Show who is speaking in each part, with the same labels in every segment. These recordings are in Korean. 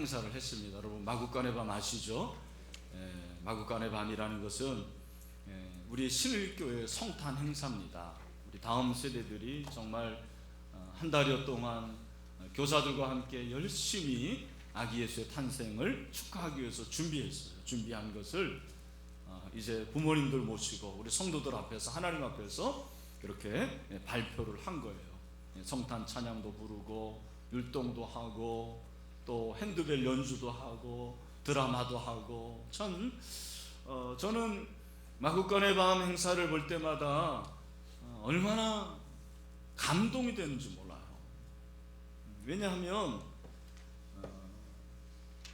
Speaker 1: 행사를 했습니다. 여러분 마국간의 밤 아시죠? 마국간의 밤이라는 것은 우리 신일교회 성탄 행사입니다. 우리 다음 세대들이 정말 한 달여 동안 교사들과 함께 열심히 아기 예수의 탄생을 축하하기 위해서 준비한 것을 이제 부모님들 모시고 우리 성도들 앞에서 하나님 앞에서 그렇게 발표를 한 거예요. 성탄 찬양도 부르고 율동도 하고 또 핸드벨 연주도 하고 드라마도 하고 저는 마국간의 밤 행사를 볼 때마다 얼마나 감동이 되는지 몰라요. 왜냐하면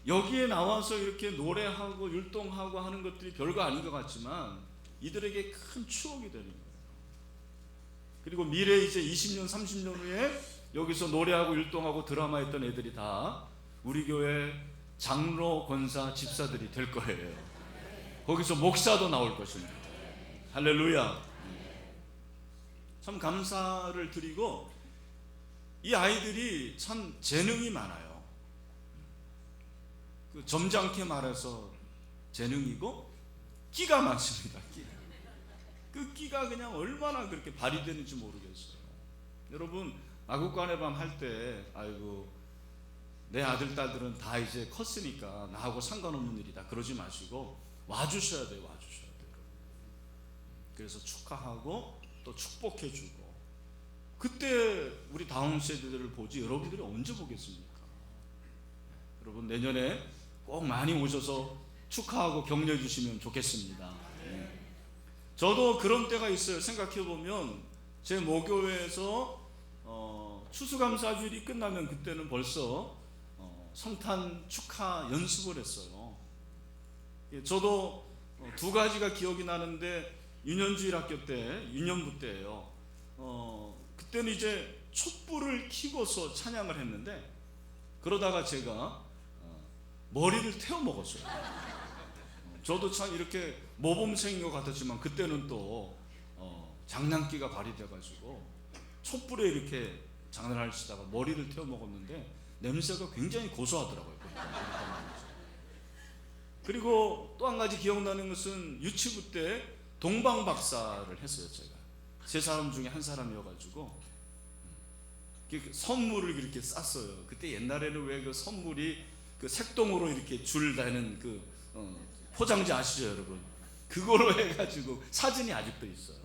Speaker 1: 여기에 나와서 이렇게 노래하고 율동하고 하는 것들이 별거 아닌 것 같지만 이들에게 큰 추억이 되는 거예요. 그리고 미래 이제 20년 30년 후에 여기서 노래하고 율동하고 드라마 했던 애들이 다 우리 교회 장로 권사 집사들이 될 거예요. 거기서 목사도 나올 것입니다. 할렐루야. 참 감사를 드리고 이 아이들이 참 재능이 많아요. 점잖게 말해서 재능이고 끼가 많습니다. 그 끼가 그냥 얼마나 그렇게 발휘되는지 모르겠어요. 여러분 마국간의 밤 할 때 아이고 내 아들 딸들은 다 이제 컸으니까 나하고 상관없는 일이다 그러지 마시고 와주셔야 돼요. 그래서 축하하고 또 축복해주고 그때 우리 다음 세대들을 보지 여러분들이 언제 보겠습니까? 여러분 내년에 꼭 많이 오셔서 축하하고 격려해 주시면 좋겠습니다. 저도 그런 때가 있어요. 생각해보면 제 모교회에서 추수감사주일이 끝나면 그때는 벌써 성탄 축하 연습을 했어요. 저도 두 가지가 기억이 나는데 유년주일 학교 때 유년부 때예요. 그때는 이제 촛불을 켜고서 찬양을 했는데 그러다가 제가 머리를 태워 먹었어요. 저도 참 이렇게 모범생인 것 같았지만 그때는 또 장난기가 발휘돼가지고 촛불에 이렇게 장난하시다가 머리를 태워 먹었는데 냄새가 굉장히 고소하더라고요. 그리고 또 한 가지 기억나는 것은 유치부 때 동방박사를 했어요. 제가 세 사람 중에 한 사람이어가지고 선물을 이렇게 쌌어요. 그때 옛날에는 왜 그 선물이 그 색동으로 이렇게 줄 다는 그 포장지 아시죠, 여러분? 그거로 해가지고 사진이 아직도 있어요.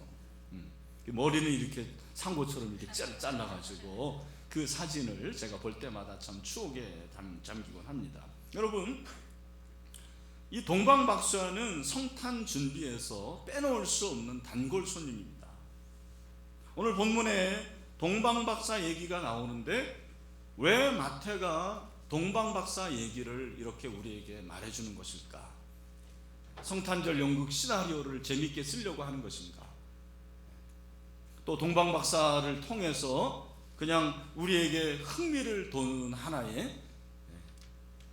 Speaker 1: 머리는 이렇게 상고처럼 이렇게 잘라가지고 그 사진을 제가 볼 때마다 참 추억에 잠기곤 합니다. 여러분, 이 동방박사는 성탄 준비에서 빼놓을 수 없는 단골 손님입니다. 오늘 본문에 동방박사 얘기가 나오는데 왜 마태가 동방박사 얘기를 이렇게 우리에게 말해주는 것일까? 성탄절 연극 시나리오를 재밌게 쓰려고 하는 것인가? 또 동방박사를 통해서 그냥 우리에게 흥미를 돋는 하나의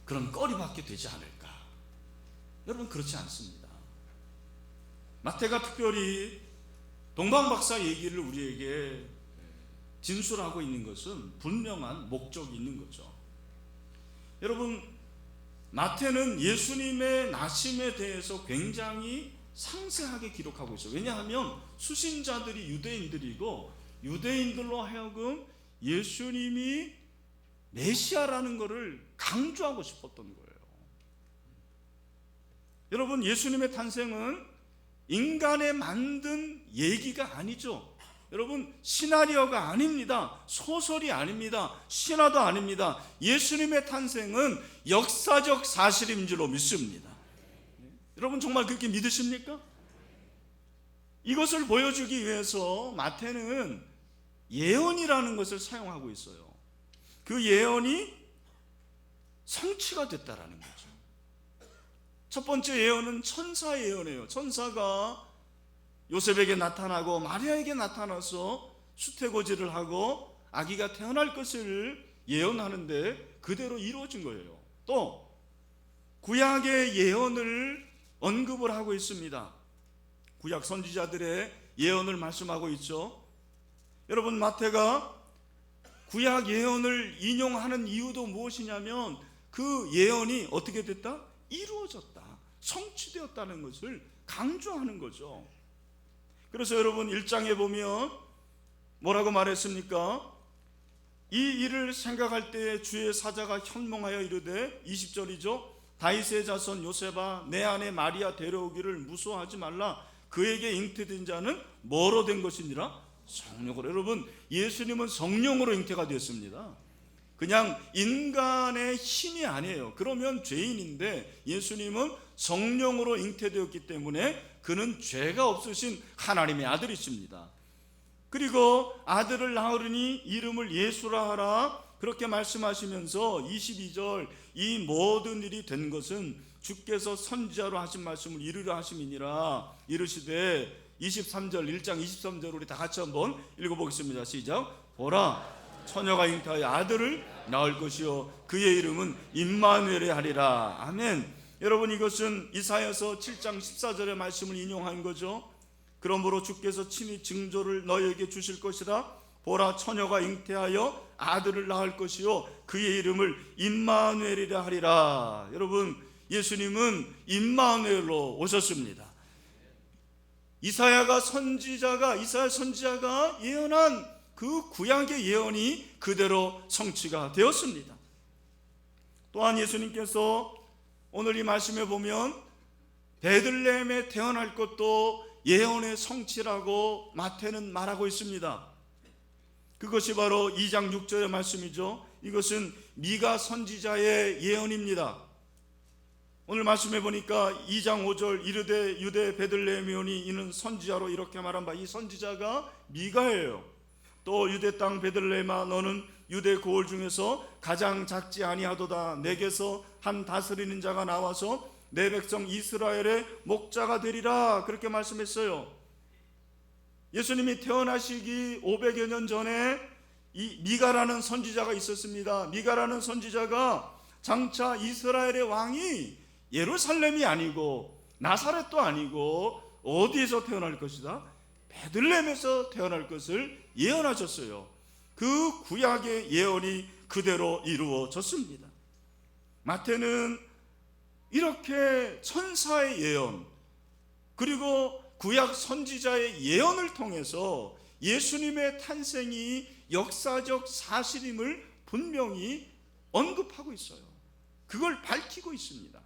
Speaker 1: 그런 거리밖에 되지 않을까? 여러분 그렇지 않습니다. 마태가 특별히 동방박사 얘기를 우리에게 진술하고 있는 것은 분명한 목적이 있는 거죠. 여러분 마태는 예수님의 나심에 대해서 굉장히 상세하게 기록하고 있어요. 왜냐하면 수신자들이 유대인들이고 유대인들로 하여금 예수님이 메시아라는 것을 강조하고 싶었던 거예요. 여러분 예수님의 탄생은 인간에 만든 얘기가 아니죠. 여러분 시나리오가 아닙니다. 소설이 아닙니다. 신화도 아닙니다. 예수님의 탄생은 역사적 사실인 줄로 믿습니다. 여러분 정말 그렇게 믿으십니까? 이것을 보여주기 위해서 마태는 예언이라는 것을 사용하고 있어요. 그 예언이 성취가 됐다라는 거죠. 첫 번째 예언은 천사 예언이에요. 천사가 요셉에게 나타나고 마리아에게 나타나서 수태고지를 하고 아기가 태어날 것을 예언하는데 그대로 이루어진 거예요. 또 구약의 예언을 언급을 하고 있습니다. 구약 선지자들의 예언을 말씀하고 있죠. 여러분 마태가 구약 예언을 인용하는 이유도 무엇이냐면 그 예언이 어떻게 됐다? 이루어졌다, 성취되었다는 것을 강조하는 거죠. 그래서 여러분 1장에 보면 뭐라고 말했습니까? 이 일을 생각할 때에 주의 사자가 현몽하여 이르되, 20절이죠. 다윗의 자손 요셉아, 내 아내 마리아 데려오기를 무서워하지 말라. 그에게 잉태된 자는 뭐로 된 것이니라? 성령으로. 여러분, 예수님은 성령으로 잉태가 되었습니다. 그냥 인간의 힘이 아니에요. 그러면 죄인인데 예수님은 성령으로 잉태되었기 때문에 그는 죄가 없으신 하나님의 아들이십니다. 그리고 아들을 낳으리니 이름을 예수라 하라, 그렇게 말씀하시면서 22절, 이 모든 일이 된 것은 주께서 선지자로 하신 말씀을 이루려 하심이니라. 이르시되, 23절, 1장 23절 우리 다 같이 한번 읽어보겠습니다. 시작. 보라, 처녀가 잉태하여 아들을 낳을 것이요 그의 이름은 임마누엘이 하리라. 아멘. 여러분, 이것은 이사야서 7장 14절의 말씀을 인용한 거죠. 그러므로 주께서 친히 징조를 너희에게 주실 것이라. 보라, 처녀가 잉태하여 아들을 낳을 것이요 그의 이름을 임마누엘이라 하리라. 여러분, 예수님은 임마누엘로 오셨습니다. 이사야 선지자가 예언한 그 구약의 예언이 그대로 성취가 되었습니다. 또한 예수님께서 오늘 이 말씀에 보면 베들레헴에 태어날 것도 예언의 성취라고 마태는 말하고 있습니다. 그것이 바로 2장 6절의 말씀이죠. 이것은 미가 선지자의 예언입니다. 오늘 말씀해 보니까 2장 5절, 이르되 유대 베들레헴이 오니 이는 선지자로, 이렇게 말한 바, 이 선지자가 미가예요. 또 유대 땅 베들레헴아, 너는 유대 고을 중에서 가장 작지 아니하도다. 내게서 한 다스리는 자가 나와서 내 백성 이스라엘의 목자가 되리라. 그렇게 말씀했어요. 예수님이 태어나시기 500여 년 전에 이 미가라는 선지자가 있었습니다. 미가라는 선지자가 장차 이스라엘의 왕이 예루살렘이 아니고 나사렛도 아니고 어디에서 태어날 것이다? 베들레헴에서 태어날 것을 예언하셨어요. 그 구약의 예언이 그대로 이루어졌습니다. 마태는 이렇게 천사의 예언, 그리고 구약 선지자의 예언을 통해서 예수님의 탄생이 역사적 사실임을 분명히 언급하고 있어요. 그걸 밝히고 있습니다.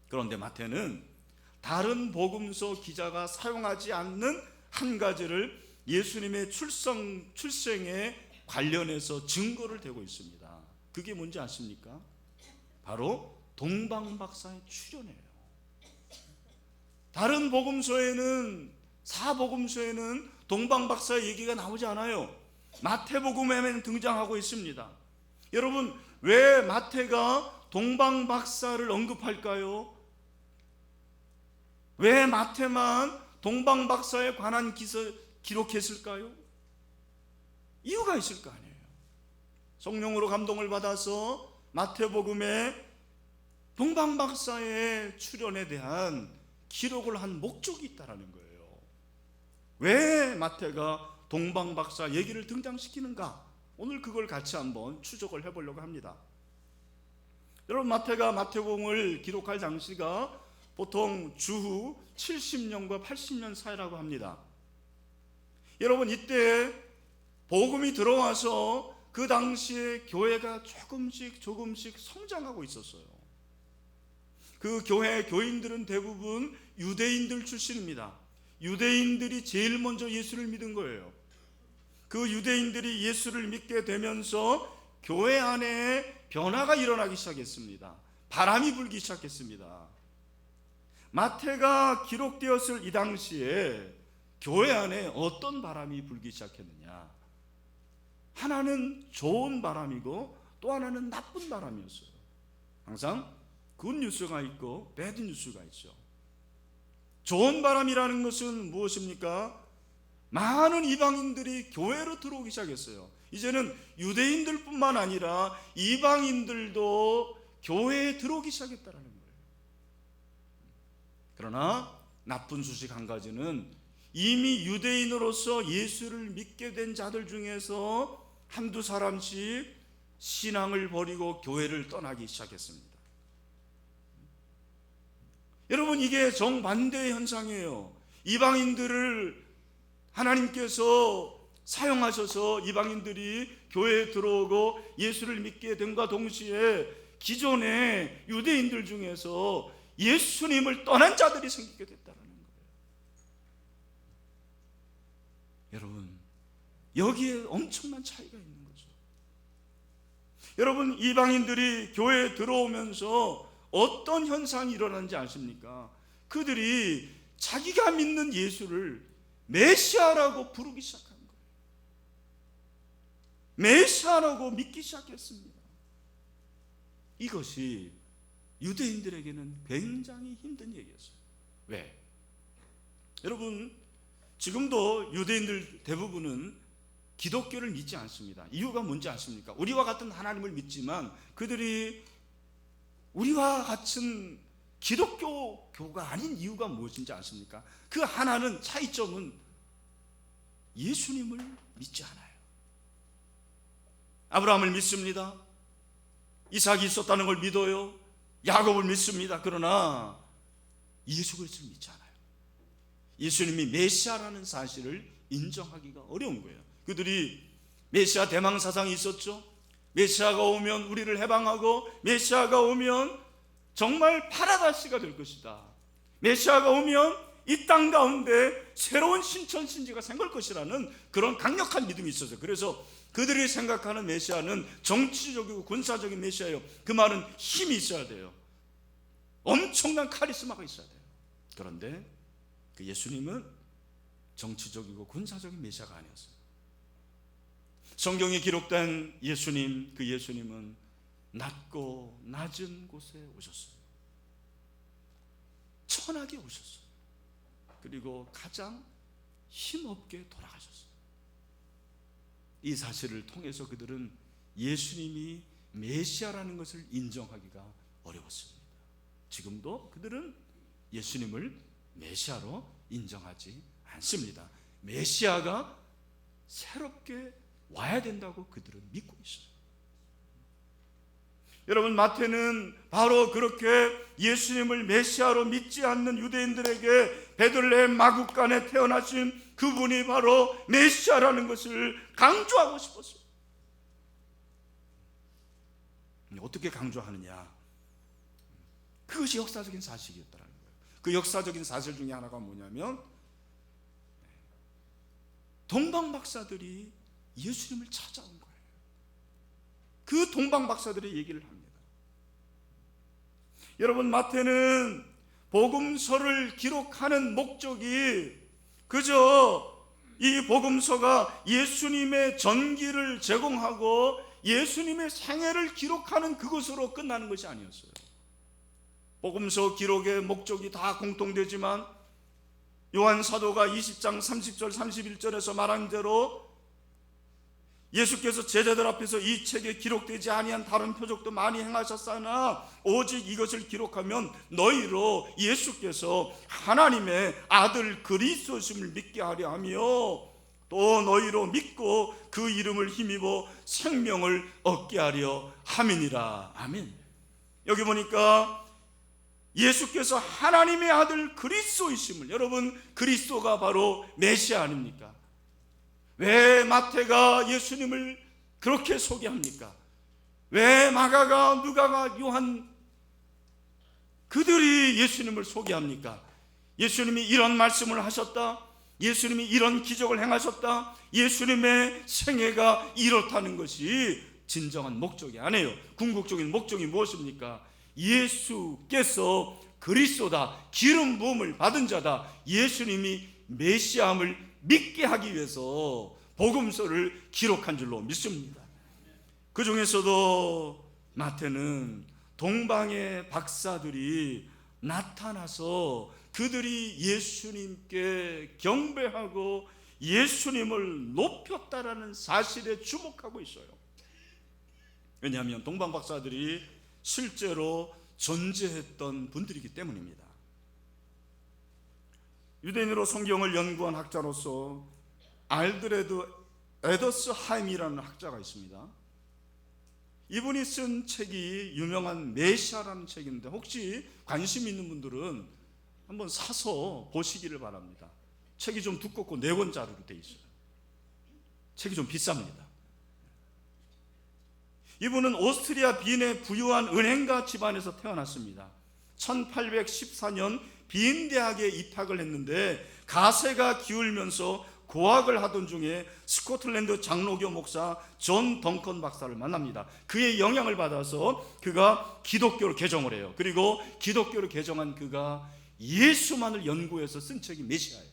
Speaker 1: 그런데 마태는 다른 복음서 기자가 사용하지 않는 한 가지를 예수님의 출생에 관련해서 증거를 대고 있습니다. 그게 뭔지 아십니까? 바로 동방박사의 출현이에요. 다른 복음서에는, 사복음서에는 동방박사의 얘기가 나오지 않아요. 마태복음에만 등장하고 있습니다. 여러분, 왜 마태가 동방박사를 언급할까요? 왜 마태만 동방박사에 관한 기록했을까요? 이유가 있을 거 아니에요. 성령으로 감동을 받아서 마태복음에 동방박사의 출현에 대한 기록을 한 목적이 있다는 거예요. 왜 마태가 동방박사 얘기를 등장시키는가? 오늘 그걸 같이 한번 추적을 해보려고 합니다. 여러분, 마태가 마태복음을 기록할 당시가 보통 주후 70년과 80년 사이라고 합니다. 여러분, 이때 복음이 들어와서 그 당시에 교회가 조금씩 성장하고 있었어요. 그 교회 교인들은 대부분 유대인들 출신입니다. 유대인들이 제일 먼저 예수를 믿은 거예요. 그 유대인들이 예수를 믿게 되면서 교회 안에 변화가 일어나기 시작했습니다. 바람이 불기 시작했습니다. 마태가 기록되었을 이 당시에 교회 안에 어떤 바람이 불기 시작했느냐? 하나는 좋은 바람이고 또 하나는 나쁜 바람이었어요. 항상 굿뉴스가 있고 배드뉴스가 있죠. 좋은 바람이라는 것은 무엇입니까? 많은 이방인들이 교회로 들어오기 시작했어요. 이제는 유대인들뿐만 아니라 이방인들도 교회에 들어오기 시작했다는 거예요. 그러나 나쁜 소식 한 가지는 이미 유대인으로서 예수를 믿게 된 자들 중에서 한두 사람씩 신앙을 버리고 교회를 떠나기 시작했습니다. 여러분, 이게 정반대의 현상이에요. 이방인들을 하나님께서 사용하셔서 이방인들이 교회에 들어오고 예수를 믿게 됨과 동시에 기존의 유대인들 중에서 예수님을 떠난 자들이 생기게 됐다는 거예요. 여러분, 여기에 엄청난 차이가 있는 거죠. 여러분, 이방인들이 교회에 들어오면서 어떤 현상이 일어나는지 아십니까? 그들이 자기가 믿는 예수를 메시아라고 부르기 시작한 거예요. 메시아라고 믿기 시작했습니다. 이것이 유대인들에게는 굉장히 힘든 얘기였어요. 왜? 여러분, 지금도 유대인들 대부분은 기독교를 믿지 않습니다. 이유가 뭔지 아십니까? 우리와 같은 하나님을 믿지만 그들이 우리와 같은 기독교가 아닌 이유가 무엇인지 아십니까? 그 하나는, 차이점은 예수님을 믿지 않아요. 아브라함을 믿습니다. 이삭이 있었다는 걸 믿어요. 야곱을 믿습니다. 그러나 예수 그리스도를 믿지 않아요. 예수님이 메시아라는 사실을 인정하기가 어려운 거예요. 그들이 메시아 대망 사상이 있었죠. 메시아가 오면 우리를 해방하고, 메시아가 오면 정말 파라다이스가 될 것이다. 메시아가 오면 이 땅 가운데 새로운 신천 신지가 생길 것이라는 그런 강력한 믿음이 있었어요. 그래서 그들이 생각하는 메시아는 정치적이고 군사적인 메시아예요. 그 말은 힘이 있어야 돼요. 엄청난 카리스마가 있어야 돼요. 그런데 그 예수님은 정치적이고 군사적인 메시아가 아니었어요. 성경에 기록된 예수님, 그 예수님은 낮고 낮은 곳에 오셨어요. 천하게 오셨어요. 그리고 가장 힘없게 돌아가셨어요. 이 사실을 통해서 그들은 예수님이 메시아라는 것을 인정하기가 어려웠습니다. 지금도 그들은 예수님을 메시아로 인정하지 않습니다. 메시아가 새롭게 와야 된다고 그들은 믿고 있어요. 여러분, 마태는 바로 그렇게 예수님을 메시아로 믿지 않는 유대인들에게 베들레헴 마구간에 태어나신 그분이 바로 메시아라는 것을 강조하고 싶었어요. 어떻게 강조하느냐? 그것이 역사적인 사실이었다는 거예요. 그 역사적인 사실 중에 하나가 뭐냐면, 동방 박사들이 예수님을 찾아온 거예요. 그 동방 박사들의 얘기를 합니다. 여러분, 마태는 복음서를 기록하는 목적이 그저 이 복음서가 예수님의 전기를 제공하고 예수님의 생애를 기록하는 그것으로 끝나는 것이 아니었어요. 복음서 기록의 목적이 다 공통되지만 요한 사도가 20장 30절 31절에서 말한 대로 예수께서 제자들 앞에서 이 책에 기록되지 아니한 다른 표적도 많이 행하셨으나 오직 이것을 기록하면 너희로 예수께서 하나님의 아들 그리스도심을 믿게 하려 하며 또 너희로 믿고 그 이름을 힘입어 생명을 얻게 하려 함이니라. 아멘. 여기 보니까 예수께서 하나님의 아들 그리스도이심을, 여러분, 그리스도가 바로 메시아 아닙니까? 왜 마태가 예수님을 그렇게 소개합니까? 왜 마가가, 누가가, 요한, 그들이 예수님을 소개합니까? 예수님이 이런 말씀을 하셨다, 예수님이 이런 기적을 행하셨다, 예수님의 생애가 이렇다는 것이 진정한 목적이 아니에요. 궁극적인 목적이 무엇입니까? 예수께서 그리스도다, 기름 부음을 받은 자다, 예수님이 메시아임을 믿게 하기 위해서 복음서를 기록한 줄로 믿습니다. 그 중에서도 마태는 동방의 박사들이 나타나서 그들이 예수님께 경배하고 예수님을 높였다라는 사실에 주목하고 있어요. 왜냐하면 동방 박사들이 실제로 존재했던 분들이기 때문입니다. 유대인으로 성경을 연구한 학자로서 알드레드 에더스하임이라는 학자가 있습니다. 이분이 쓴 책이 유명한 메시아라는 책인데 혹시 관심 있는 분들은 한번 사서 보시기를 바랍니다. 책이 좀 두껍고 4권짜리로 되어 있어요. 책이 좀 비쌉니다. 이분은 오스트리아 빈의 부유한 은행가 집안에서 태어났습니다. 1814년 빈 대학에 입학을 했는데 가세가 기울면서 고학을 하던 중에 스코틀랜드 장로교 목사 존 덩컨 박사를 만납니다. 그의 영향을 받아서 그가 기독교를 개정을 해요. 그리고 기독교를 개정한 그가 예수만을 연구해서 쓴 책이 메시아예요.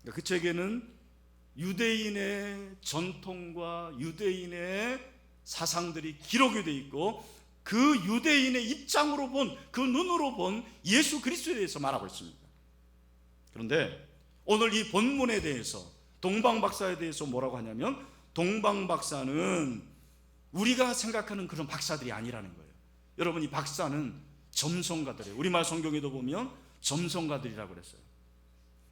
Speaker 1: 그 책에는 유대인의 전통과 유대인의 사상들이 기록이 되어 있고 그 유대인의 입장으로 본, 그 눈으로 본 예수 그리스도에 대해서 말하고 있습니다. 그런데 오늘 이 본문에 대해서 동방박사에 대해서 뭐라고 하냐면 동방박사는 우리가 생각하는 그런 박사들이 아니라는 거예요. 여러분, 이 박사는 점성가들이에요. 우리말 성경에도 보면 점성가들이라고 그랬어요.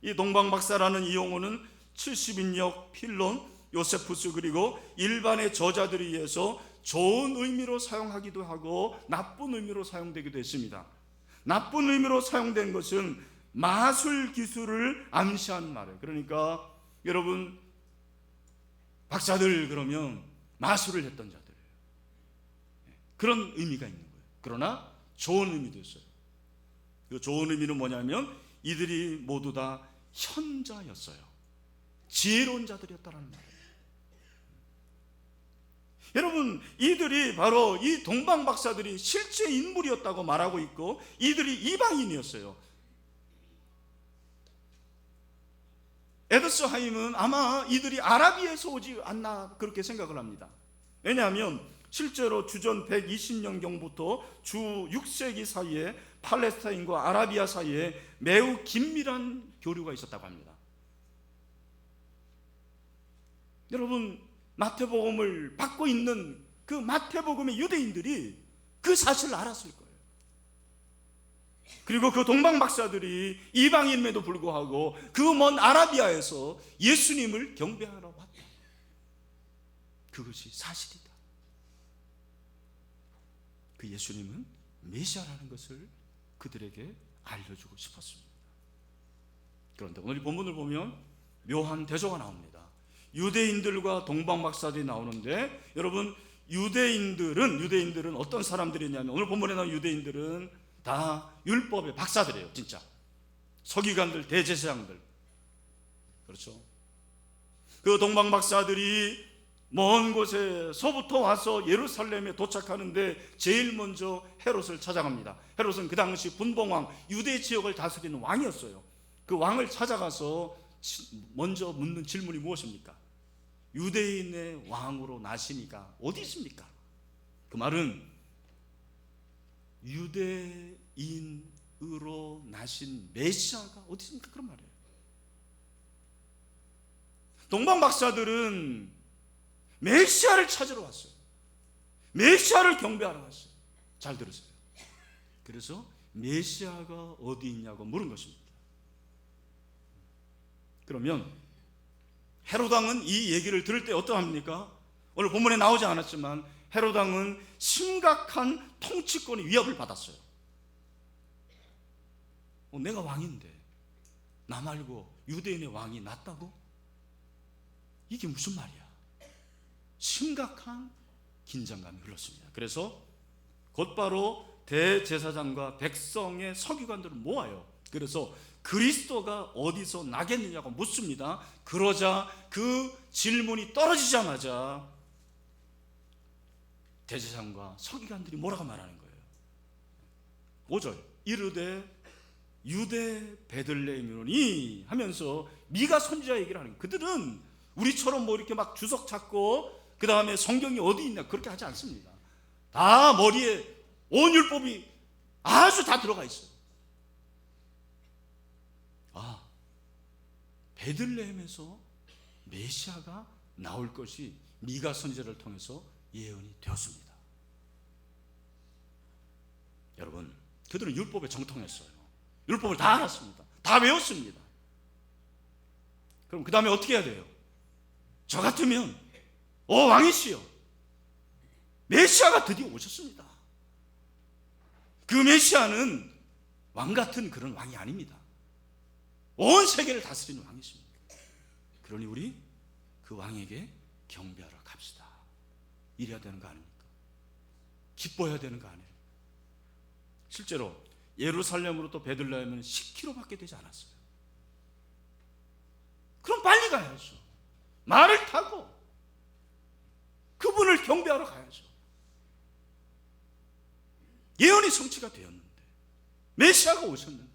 Speaker 1: 이 동방박사라는 이 용어는 70인역, 필론, 요세푸스 그리고 일반의 저자들에 의해서 좋은 의미로 사용하기도 하고 나쁜 의미로 사용되기도 했습니다. 나쁜 의미로 사용된 것은 마술 기술을 암시하는 말이에요. 그러니까 여러분, 박사들 그러면 마술을 했던 자들이에요. 그런 의미가 있는 거예요. 그러나 좋은 의미도 있어요. 그 좋은 의미는 뭐냐면 이들이 모두 다 현자였어요. 지혜로운 자들이었다는 말이에요. 여러분, 이들이 바로 이 동방박사들이 실제 인물이었다고 말하고 있고 이들이 이방인이었어요. 에드스하임은 아마 이들이 아라비아에서 오지 않나 그렇게 생각을 합니다. 왜냐하면 실제로 주전 120년경부터 주 6세기 사이에 팔레스타인과 아라비아 사이에 매우 긴밀한 교류가 있었다고 합니다. 여러분, 마태복음을 받고 있는 그 마태복음의 유대인들이 그 사실을 알았을 거예요. 그리고 그 동방박사들이 이방인임에도 불구하고 그 먼 아라비아에서 예수님을 경배하러 왔다. 그것이 사실이다. 그 예수님은 메시아라는 것을 그들에게 알려주고 싶었습니다. 그런데 오늘 이 본문을 보면 묘한 대조가 나옵니다. 유대인들과 동방박사들이 나오는데 여러분, 유대인들은 어떤 사람들이냐면 오늘 본문에 나온 유대인들은 다 율법의 박사들이에요. 진짜 서기관들, 대제사장들. 그렇죠. 그 동방박사들이 먼 곳에서부터 와서 예루살렘에 도착하는데 제일 먼저 헤롯을 찾아갑니다. 헤롯은 그 당시 분봉왕, 유대 지역을 다스리는 왕이었어요. 그 왕을 찾아가서 먼저 묻는 질문이 무엇입니까? 유대인의 왕으로 나시니까 어디 있습니까? 그 말은 유대인으로 나신 메시아가 어디 있습니까? 그런 말이에요. 동방박사들은 메시아를 찾으러 왔어요. 메시아를 경배하러 왔어요. 잘 들으세요. 그래서 메시아가 어디 있냐고 물은 것입니다. 그러면 헤롯왕은 이 얘기를 들을 때 어떠합니까? 오늘 본문에 나오지 않았지만 헤롯왕은 심각한 통치권의 위협을 받았어요. 내가 왕인데 나 말고 유대인의 왕이 낫다고? 이게 무슨 말이야? 심각한 긴장감이 흘렀습니다. 그래서 곧바로 대제사장과 백성의 서기관들을 모아요. 그래서 그리스도가 어디서 나겠느냐고 묻습니다. 그러자 그 질문이 떨어지자마자 대제사장과 서기관들이 뭐라고 말하는 거예요? 5절 이르되 유대 베들레헴이니 하면서 미가 선지자 얘기를 하는 거예요. 그들은 우리처럼 뭐 이렇게 막 주석 찾고 그 다음에 성경이 어디 있냐 그렇게 하지 않습니다. 다 머리에 온 율법이 아주 다 들어가 있어요. 베들레헴에서 메시아가 나올 것이 미가 선지자를 통해서 예언이 되었습니다. 여러분, 그들은 율법에 정통했어요. 율법을 다 알았습니다. 다 외웠습니다. 그럼 그 다음에 어떻게 해야 돼요? 저 같으면 왕이시여 메시아가 드디어 오셨습니다. 그 메시아는 왕 같은 그런 왕이 아닙니다. 온 세계를 다스리는 왕이십니다. 그러니 우리 그 왕에게 경배하러 갑시다. 이래야 되는 거 아닙니까? 기뻐해야 되는 거 아니에요? 실제로 예루살렘으로 또 베들레헴은 10km밖에 되지 않았어요. 그럼 빨리 가야죠. 말을 타고 그분을 경배하러 가야죠. 예언이 성취가 되었는데, 메시아가 오셨는데,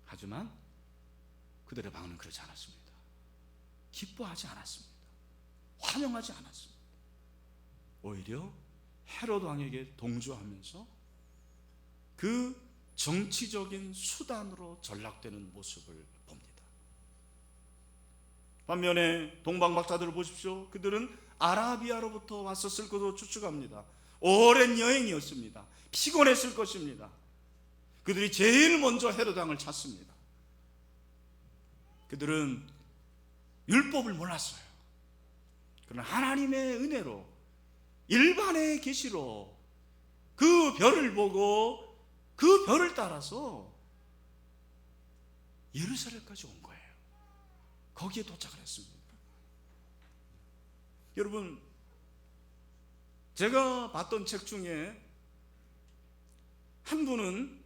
Speaker 1: 하지만 그들의 방언은 그렇지 않았습니다. 기뻐하지 않았습니다. 환영하지 않았습니다. 오히려 헤롯 왕에게 동조하면서 그 정치적인 수단으로 전락되는 모습을 봅니다. 반면에 동방 박사들을 보십시오. 그들은 아라비아로부터 왔었을 것으로 추측합니다. 오랜 여행이었습니다. 피곤했을 것입니다. 그들이 제일 먼저 헤롯 왕을 찾습니다. 그들은 율법을 몰랐어요. 그러나 하나님의 은혜로, 일반의 계시로 그 별을 보고 그 별을 따라서 예루살렘까지 온 거예요. 거기에 도착을 했습니다. 여러분, 제가 봤던 책 중에 한 분은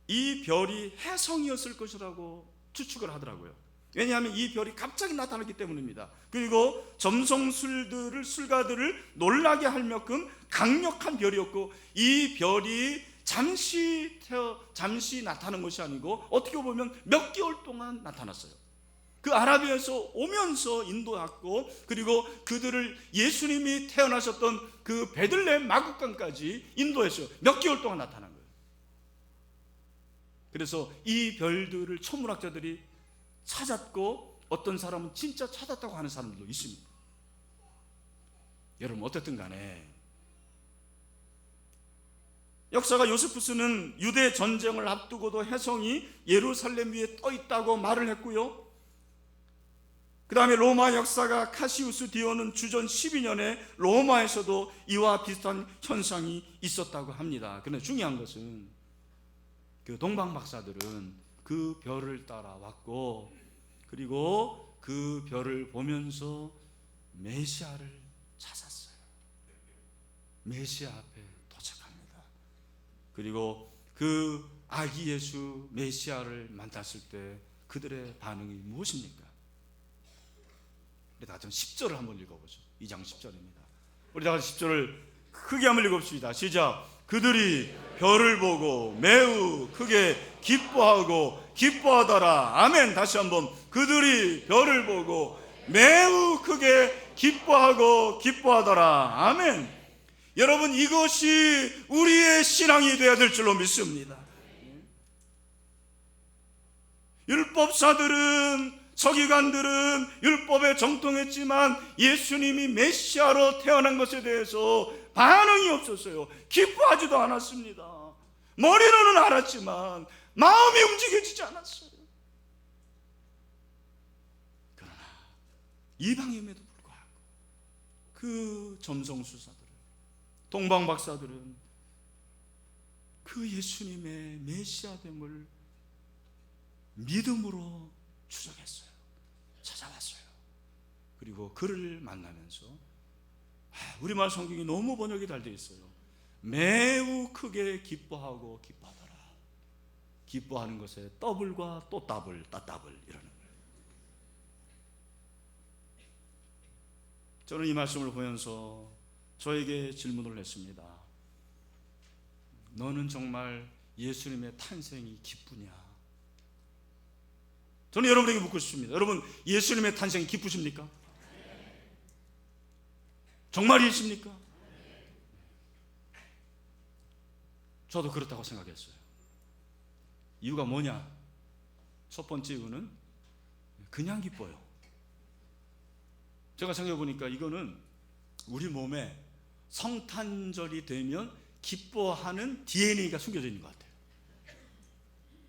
Speaker 1: 이 별이 혜성이었을 것이라고 추측을 하더라고요. 왜냐하면 이 별이 갑자기 나타났기 때문입니다. 그리고 술가들을 놀라게 할 만큼 강력한 별이었고, 이 별이 잠시 나타난 것이 아니고 어떻게 보면 몇 개월 동안 나타났어요. 그 아라비아에서 오면서 인도했고, 그리고 그들을 예수님이 태어나셨던 그 베들레헴 마구간까지 인도했어요. 몇 개월 동안 나타난 거예요. 그래서 이 별들을 천문학자들이 찾았고, 어떤 사람은 진짜 찾았다고 하는 사람들도 있습니다. 여러분, 어쨌든 간에 역사가 요세푸스는 유대 전쟁을 앞두고도 혜성이 예루살렘 위에 떠 있다고 말을 했고요. 그 다음에 로마 역사가 카시우스 디오는 주전 12년에 로마에서도 이와 비슷한 현상이 있었다고 합니다. 그런데 중요한 것은 그 동방 박사들은 그 별을 따라왔고, 그리고 그 별을 보면서 메시아를 찾았어요. 메시아 앞에 도착합니다. 그리고 그 아기 예수 메시아를 만났을 때 그들의 반응이 무엇입니까? 우리 다 같이 10절을 한번 읽어보죠. 2장 10절입니다. 우리 다 같이 10절을 크게 한번 읽어봅시다. 시작. 그들이 별을 보고 매우 크게 기뻐하더라. 아멘. 다시 한번. 그들이 별을 보고 매우 크게 기뻐하더라. 아멘. 여러분, 이것이 우리의 신앙이 되어야 될 줄로 믿습니다. 율법사들은, 서기관들은 율법에 정통했지만 예수님이 메시아로 태어난 것에 대해서 반응이 없었어요. 기뻐하지도 않았습니다. 머리로는 알았지만 마음이 움직여지지 않았어요. 그러나 이방임에도 불구하고 그 점성술사들은, 동방박사들은 그 예수님의 메시아됨을 믿음으로 추적했어요. 찾아왔어요. 그리고 그를 만나면서, 우리말 성경이 너무 번역이 잘 되어 있어요. 매우 크게 기뻐하더라. 기뻐하는 것에 더블과 또 더블, 따더블 이러는 거예요. 저는 이 말씀을 보면서 저에게 질문을 했습니다. 너는 정말 예수님의 탄생이 기쁘냐? 저는 여러분에게 묻고 싶습니다. 여러분, 예수님의 탄생이 기쁘십니까? 정말이십니까? 저도 그렇다고 생각했어요. 이유가 뭐냐? 첫 번째 이유는 그냥 기뻐요. 제가 생각해 보니까 이거는 우리 몸에 성탄절이 되면 기뻐하는 DNA가 숨겨져 있는 것 같아요.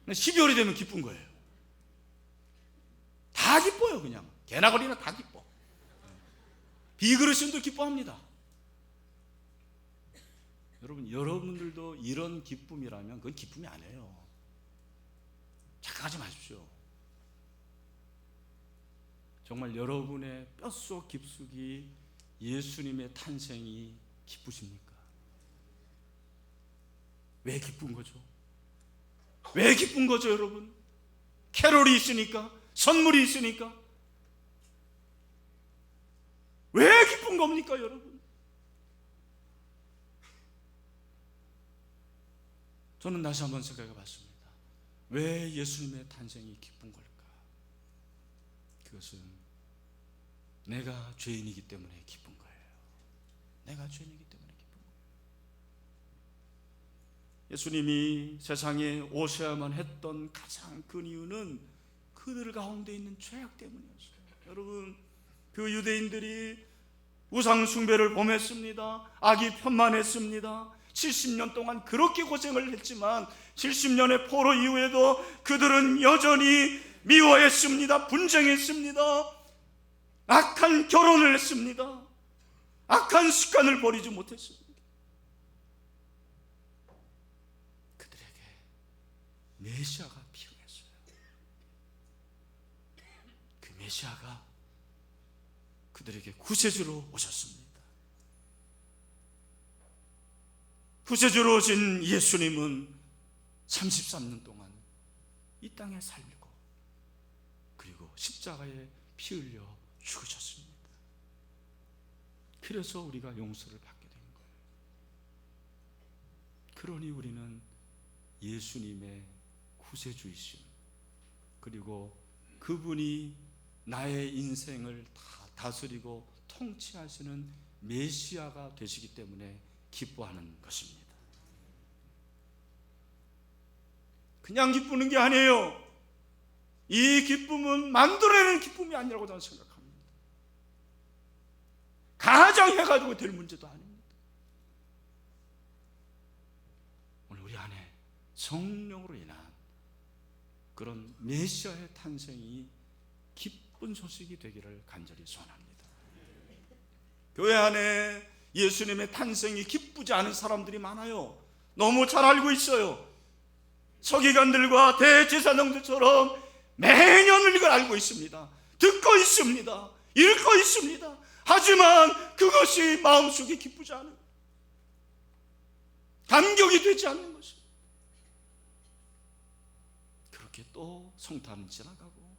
Speaker 1: 12월이 되면 기쁜 거예요. 다 기뻐요. 그냥 개나 거리나 다 기뻐. 비그르신도 기뻐합니다. 여러분, 여러분들도 이런 기쁨이라면 그건 기쁨이 아니에요. 착각하지 마십시오. 정말 여러분의 뼛속 깊숙이 예수님의 탄생이 기쁘십니까? 왜 기쁜 거죠? 왜 기쁜 거죠, 여러분? 캐롤이 있으니까? 선물이 있으니까? 왜 기쁜 겁니까, 여러분? 저는 다시 한번 생각해 봤습니다. 왜 예수님의 탄생이 기쁜 걸까? 그것은 내가 죄인이기 때문에 기쁜 거예요. 내가 죄인이기 때문에 기쁜 거예요. 예수님이 세상에 오셔야만 했던 가장 큰 이유는 그들 가운데 있는 죄악 때문이었어요. 여러분, 그 유대인들이 우상 숭배를 범했습니다. 악이 편만했습니다. 70년 동안 그렇게 고생을 했지만 70년의 포로 이후에도 그들은 여전히 미워했습니다. 분쟁했습니다. 악한 결혼을 했습니다. 악한 습관을 버리지 못했습니다. 그들에게 메시아가 필요했어요. 그 메시아가 그들에게 구세주로 오셨습니다. 구세주로 오신 예수님은 33년 동안 이 땅에 살고 그리고 십자가에 피 흘려 죽으셨습니다. 그래서 우리가 용서를 받게 된 거예요. 그러니 우리는 예수님의 구세주이심, 그리고 그분이 나의 인생을 다 다스리고 통치하시는 메시아가 되시기 때문에 기뻐하는 것입니다. 그냥 기쁘는 게 아니에요. 이 기쁨은 만들어내는 기쁨이 아니라고 저는 생각합니다. 가장해가지고 될 문제도 아닙니다. 오늘 우리 안에 성령으로 인한 그런 메시아의 탄생이 기쁜 소식이 되기를 간절히 소원합니다. 교회 안에 예수님의 탄생이 기쁘지 않은 사람들이 많아요. 너무 잘 알고 있어요. 서기관들과 대제사장들처럼 매년 이걸 알고 있습니다. 듣고 있습니다. 읽고 있습니다. 하지만 그것이 마음속에 기쁘지 않은, 감격이 되지 않는 것입니다. 그렇게 또 성탄은 지나가고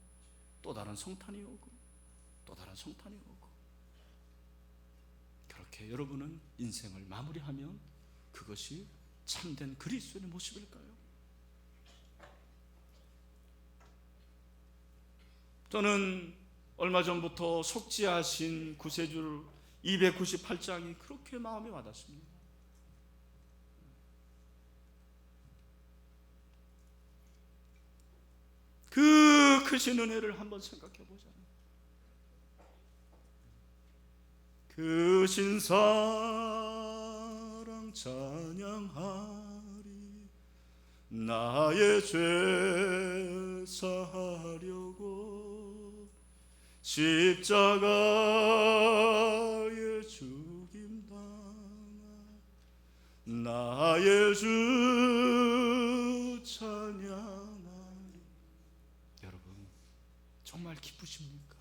Speaker 1: 또 다른 성탄이 오고 또 다른 성탄이 오고, 그렇게 여러분은 인생을 마무리하면 그것이 참된 그리스도의 모습일까요? 저는 얼마 전부터 속죄하신 구세주 298장이 그렇게 마음에 와닿습니다. 그 크신 은혜를 한번 생각해 보자. 크신 사랑 찬양하리, 나의 죄 사하려고 십자가에 죽임당한 나의 주 찬양하리. 여러분, 정말 기쁘십니까?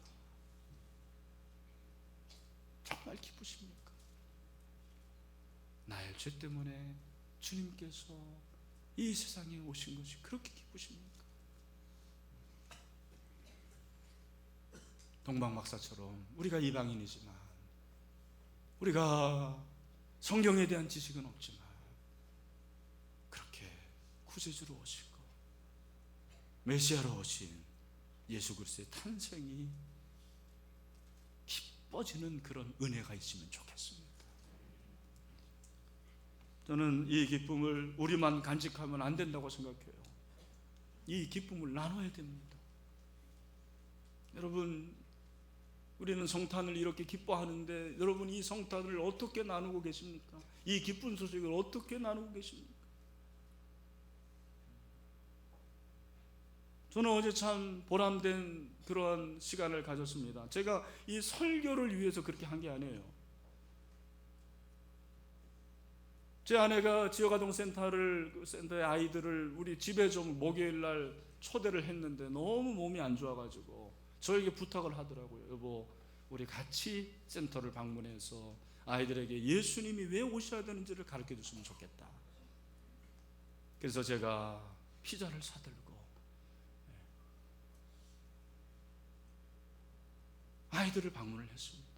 Speaker 1: 정말 기쁘십니까? 나의 죄 때문에 주님께서 이 세상에 오신 것이 그렇게 기쁘십니까? 동방 박사처럼 우리가 이방인이지만, 우리가 성경에 대한 지식은 없지만, 그렇게 구세주로 오시고 메시아로 오신 예수 그리스도의 탄생이 기뻐지는 그런 은혜가 있으면 좋겠습니다. 저는 이 기쁨을 우리만 간직하면 안 된다고 생각해요. 이 기쁨을 나눠야 됩니다. 여러분, 우리는 성탄을 이렇게 기뻐하는데 여러분, 이 성탄을 어떻게 나누고 계십니까? 이 기쁜 소식을 어떻게 나누고 계십니까? 저는 어제 참 보람된 그러한 시간을 가졌습니다. 제가 이 설교를 위해서 그렇게 한 게 아니에요.
Speaker 2: 제 아내가 지역아동센터의 아이들을 우리 집에 좀 목요일날 초대를 했는데 너무 몸이 안 좋아가지고 저에게 부탁을 하더라고요. 여보, 우리 같이 센터를 방문해서 아이들에게 예수님이 왜 오셔야 되는지를 가르쳐 줬으면 좋겠다. 그래서 제가 피자를 사들고 아이들을 방문을 했습니다.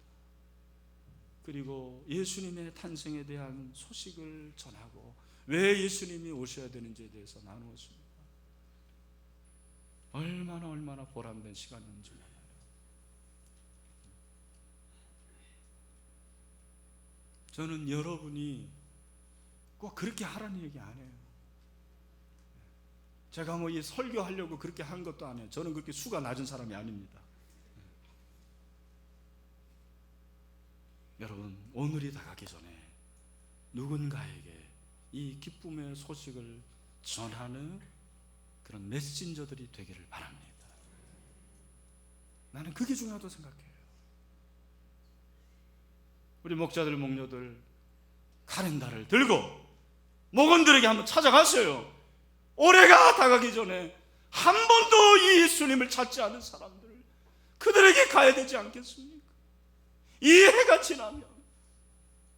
Speaker 2: 그리고 예수님의 탄생에 대한 소식을 전하고 왜 예수님이 오셔야 되는지에 대해서 나누었습니다. 얼마나 보람된 시간인지 몰라요. 저는 여러분이 꼭 그렇게 하라는 얘기 안 해요. 제가 뭐 이 설교하려고 그렇게 한 것도 아니에요. 저는 그렇게 수가 낮은 사람이 아닙니다. 여러분, 오늘이 다가기 전에 누군가에게 이 기쁨의 소식을 전하는 그런 메신저들이 되기를 바랍니다. 나는 그게 중요하다고 생각해요. 우리 목자들, 목녀들 카렌다를 들고 목원들에게 한번 찾아갔어요. 올해가 다가기 전에 한 번도 이 예수님을 찾지 않은 사람들, 그들에게 가야 되지 않겠습니까? 이 해가 지나면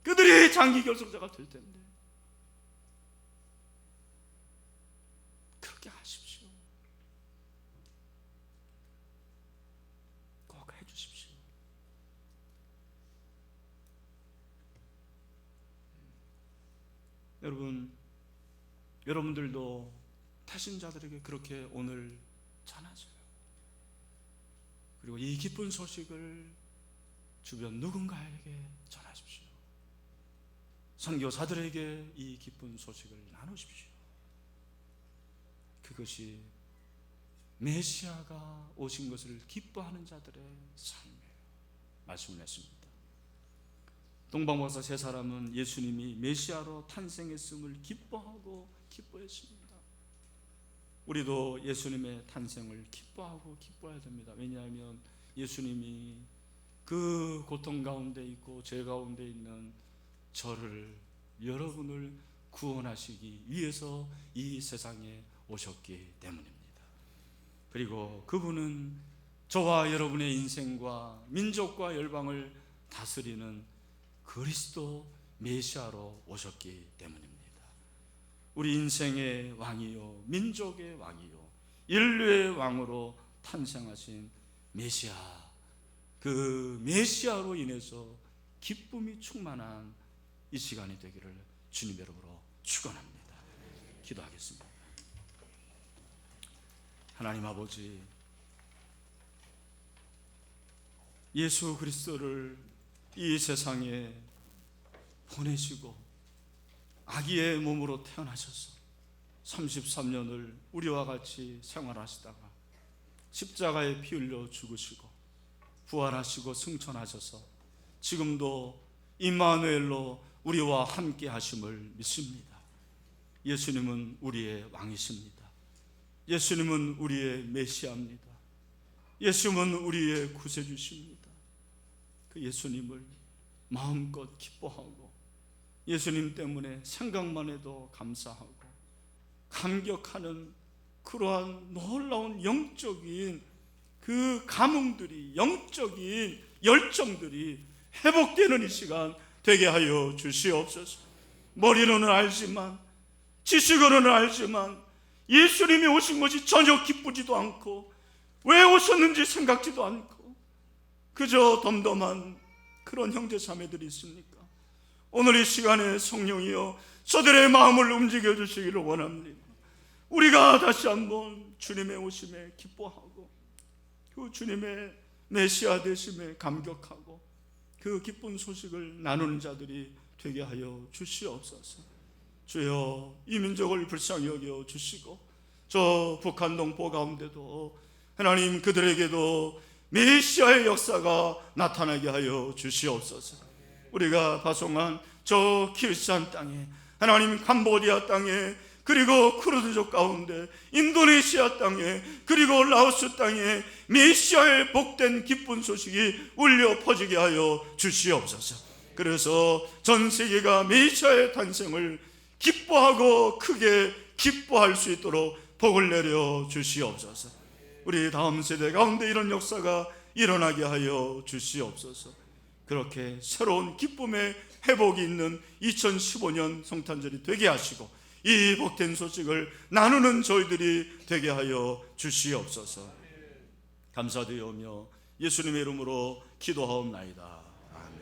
Speaker 2: 그들이 장기 결석자가 될 텐데 그렇게 하십시오. 꼭 해주십시오. 여러분들도 태신자들에게 그렇게 오늘 전하세요. 그리고 이 기쁜 소식을 주변 누군가에게 전하십시오. 선교사들에게 이 기쁜 소식을 나누십시오. 그것이 메시아가 오신 것을 기뻐하는 자들의 삶이에요. 말씀을 했습니다. 동방박사 세 사람은 예수님이 메시아로 탄생했음을 기뻐하고 기뻐했습니다. 우리도 예수님의 탄생을 기뻐하고 기뻐해야 됩니다. 왜냐하면 예수님이 그 고통 가운데 있고 죄 가운데 있는 저를, 여러분을 구원하시기 위해서 이 세상에 오셨기 때문입니다. 그리고 그분은 저와 여러분의 인생과 민족과 열방을 다스리는 그리스도 메시아로 오셨기 때문입니다. 우리 인생의 왕이요, 민족의 왕이요, 인류의 왕으로 탄생하신 메시아, 그 메시아로 인해서 기쁨이 충만한 이 시간이 되기를 주님 이름으로 축원합니다. 기도하겠습니다. 하나님 아버지, 예수 그리스도를 이 세상에 보내시고 아기의 몸으로 태어나셔서 33년을 우리와 같이 생활하시다가 십자가에 피 흘려 죽으시고 부활하시고 승천하셔서 지금도 임마누엘로 우리와 함께 하심을 믿습니다. 예수님은 우리의 왕이십니다. 예수님은 우리의 메시아입니다. 예수님은 우리의 구세주십니다. 그 예수님을 마음껏 기뻐하고 예수님 때문에 생각만 해도 감사하고 감격하는 그러한 놀라운 영적인 그 감흥들이, 영적인 열정들이 회복되는 이 시간 되게 하여 주시옵소서. 머리로는 알지만, 지식으로는 알지만 예수님이 오신 것이 전혀 기쁘지도 않고 왜 오셨는지 생각지도 않고 그저 덤덤한 그런 형제자매들이 있습니까? 오늘 이 시간에 성령이여 저들의 마음을 움직여 주시기를 원합니다. 우리가 다시 한번 주님의 오심에 기뻐하고 그 주님의 메시아 되심에 감격하고 그 기쁜 소식을 나누는 자들이 되게 하여 주시옵소서. 주여, 이 민족을 불쌍히 여겨 주시고 저 북한 동포 가운데도 하나님 그들에게도 메시아의 역사가 나타나게 하여 주시옵소서. 우리가 파송한 저 키르스탄 땅에, 하나님 캄보디아 땅에, 그리고 쿠르드족 가운데 인도네시아 땅에, 그리고 라오스 땅에 메시아의 복된 기쁜 소식이 울려 퍼지게 하여 주시옵소서. 그래서 전 세계가 메시아의 탄생을 기뻐하고 크게 기뻐할 수 있도록 복을 내려 주시옵소서. 우리 다음 세대 가운데 이런 역사가 일어나게 하여 주시옵소서. 그렇게 새로운 기쁨의 회복이 있는 2015년 성탄절이 되게 하시고 이 복된 소식을 나누는 저희들이 되게 하여 주시옵소서. 감사드리오며 예수님의 이름으로 기도하옵나이다. 아멘.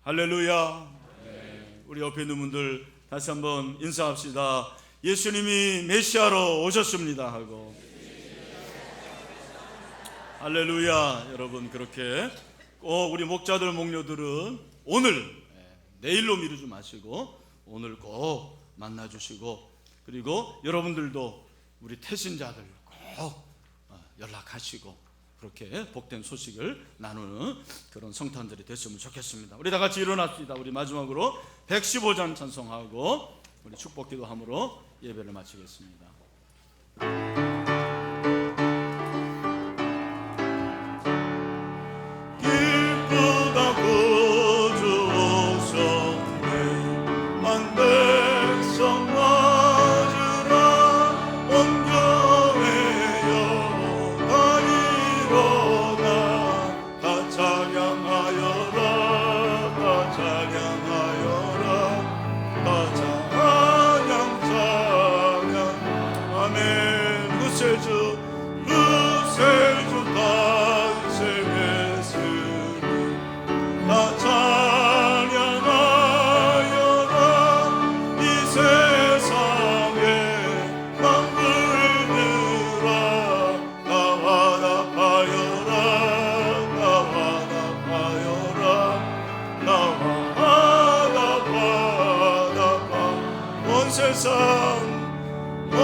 Speaker 2: 할렐루야. 우리 옆에 있는 분들 다시 한번 인사합시다. 예수님이 메시아로 오셨습니다 하고. 할렐루야. 여러분, 그렇게 꼭 우리 목자들 목녀들은 오늘, 내일로 미루지 마시고 오늘 꼭 만나주시고, 그리고 여러분들도 우리 태신자들 꼭 연락하시고 그렇게 복된 소식을 나누는 그런 성탄절이 됐으면 좋겠습니다. 우리 다 같이 일어납시다. 우리 마지막으로 115장 찬송하고 우리 축복기도함으로 예배를 마치겠습니다.
Speaker 1: 기쁘다 구주 오셨네. 만 백성 맞으라. 온 교회여 다 일어나. 다 찬양하여라. 다 찬양하여라. 다 찬양 아멘. 구세주 탄생했으니 다 찬양하여라. 이 세상에 만물들아 나와 답하여라. 나와 답하여라. 나와 답하 온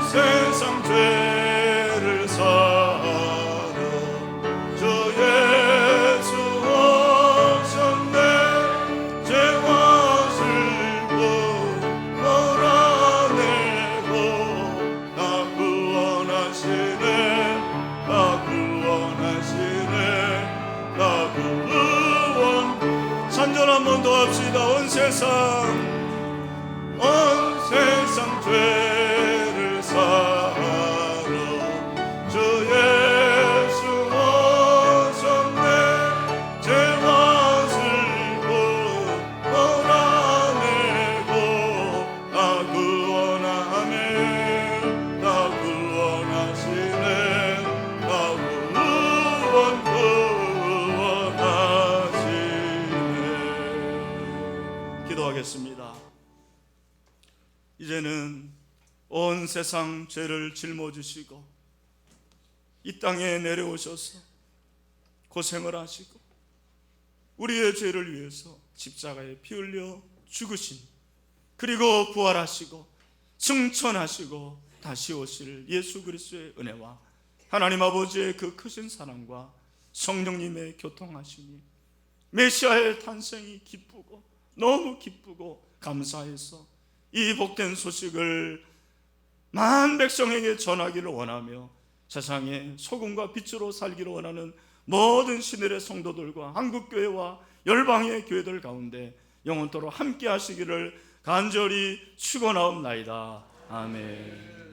Speaker 1: 세상 죄를 사러 주 예수 오셨네. 죄와 슬픔 몰아내고 나 구원하시네. 나 구원하시네. 나 구원. 산전 한 번 더 합시다. 온 세상 죄를 사러 주 예수 오셨네. 죄와 슬픔 몰아내고 나 구원하네. 나 구원하시네. 나 구원하시네. 기도하겠습니다. 이제는 온 세상 죄를 짊어지시고 이 땅에 내려오셔서 고생을 하시고 우리의 죄를 위해서 십자가에 피 흘려 죽으신, 그리고 부활하시고 승천하시고 다시 오실 예수 그리스도의 은혜와 하나님 아버지의 그 크신 사랑과 성령님의 교통하심이, 메시아의 탄생이 기쁘고 너무 기쁘고 감사해서 이 복된 소식을 만 백성에게 전하기를 원하며 세상에 소금과 빛으로 살기를 원하는 모든 신들의 성도들과 한국교회와 열방의 교회들 가운데 영원토록 함께 하시기를 간절히 축원하옵나이다. 아멘.